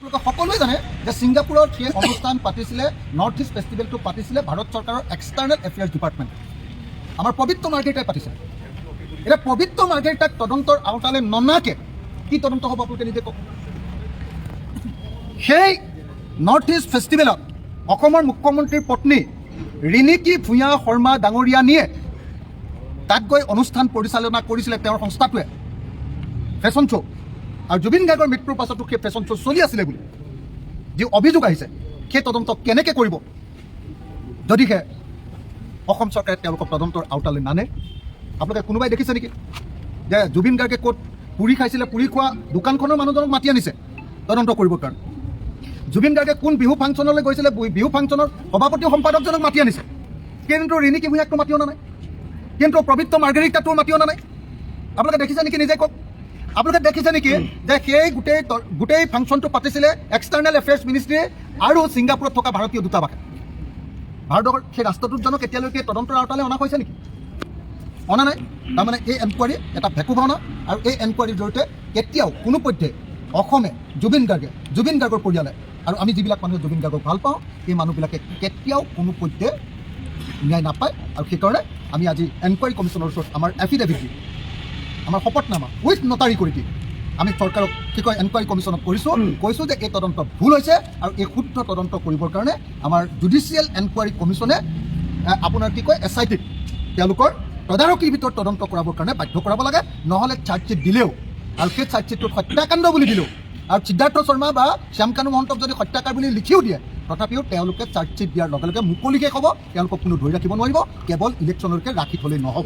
সকলোৱে জানে যে ছিংগাপুৰত সেই অনুষ্ঠান পাতিছিলে, নৰ্থ ইষ্ট ফেষ্টিভেলটো পাতিছিলে ভাৰত চৰকাৰৰ এক্সটাৰ্নেল এফেয়াৰ্ছ ডিপাৰ্টমেণ্ট, আমাৰ পবিত্ৰ মাৰ্ঘেৰিটাই পাতিছে। এতিয়া পবিত্ৰ মাৰ্ঘেৰিটাক তদন্তৰ আওতালৈ ননাকে কি তদন্ত হ'ব আপোনালোকে নিজে কওক। সেই নৰ্থ ইষ্ট ফেষ্টিভেলত অসমৰ মুখ্যমন্ত্ৰীৰ পত্নী ৰিণিকী ভূঞা শৰ্মা ডাঙৰীয়ানীয়ে তাত গৈ অনুষ্ঠান পৰিচালনা কৰিছিলে তেওঁৰ সংস্থাটোৱে, ফেশ্বন শ্ব'। আৰু জুবিন গাৰ্গৰ মৃত্যুৰ পাছতো সেই ফেশ্বন শ্ব' চলি আছিলে বুলি যি অভিযোগ আহিছে, সেই তদন্ত কেনেকৈ কৰিব যদিহে অসম চৰকাৰে তেওঁলোকক তদন্তৰ আওতালৈ নানে? আপোনালোকে কোনোবাই দেখিছে নেকি যে জুবিন গাৰ্গে ক'ত পুৰি খাইছিলে, পুৰি খোৱা দোকানখনৰ মানুহজনক মাতি আনিছে তদন্ত কৰিবৰ কাৰণে? জুবিন গাৰ্গে কোন বিহু ফাংচনলৈ গৈছিলে, বিহু ফাংচনৰ সভাপতি সম্পাদকজনক মাতি আনিছে, কিন্তু ৰিণিকী ভূঞাকটো মাতি অনা নাই, কিন্তু পবিত্ৰ মাৰ্ঘেৰিটাটো মাতি অনা নাই। আপোনালোকে দেখিছে নেকি নিজে কওক? আপোনালোকে দেখিছে নেকি যে সেই গোটেই ফাংচনটো পাতিছিলে এক্সটাৰ্নেল এফেয়াৰ্ছ মিনিষ্ট্ৰীয়ে আৰু ছিংগাপুৰত থকা ভাৰতীয় দূতাবাসে? ভাৰতৰ সেই ৰাষ্ট্ৰদূতজনক এতিয়ালৈকে তদন্তৰ আওতালৈ অনা হৈছে নেকি? অনা নাই। তাৰমানে এই এনকুৱাৰী এটা ভেকু ভাওনা, আৰু এই এনকুৱাৰীৰ জৰিয়তে কেতিয়াও কোনো পধ্যে অসমে জুবিন গাৰ্গৰ পৰিয়ালে আৰু আমি যিবিলাক মানুহে জুবিন গাৰ্গক ভাল পাওঁ সেই মানুহবিলাকে কেতিয়াও কোনো পধ্যে ন্যায় নাপায়। আৰু সেইকাৰণে আমি আজি এনকুৱাৰী কমিশ্যনৰ ওচৰত আমাৰ এফিডেভিট দি, আমাৰ শপতনামা উইথ নটাৰী কৰি দি আমি চৰকাৰক এনকুৱাৰী কমিশ্যনক কৈছোঁ যে এই তদন্ত ভুল হৈছে, আৰু এই শুদ্ধ তদন্ত কৰিবৰ কাৰণে আমাৰ জুডিচিয়েল এনকুৱাৰী কমিশ্যনে আপোনাৰ SITক তেওঁলোকৰ তদাৰকীৰ ভিতৰত তদন্ত কৰাবৰ কাৰণে বাধ্য কৰাব লাগে। নহ'লে চাৰ্জশ্বিট দিলেও আৰু সেই চাৰ্জশ্বিটটোত হত্যাকাণ্ড বুলি দিলেও, আৰু সিদ্ধাৰ্থ শৰ্মা বা শ্যামকানু মহন্তক যদি হত্যাকাৰ বুলি লিখিও দিয়ে, তথাপিও তেওঁলোকে চাৰ্জশ্বিট দিয়াৰ লগে লগে মুকলিকৈ ক'ব, তেওঁলোকক কোনো ধৰি ৰাখিব নোৱাৰিব, কেৱল ইলেকশ্যনলৈকে ৰাখি থ'লেই নহ'ব।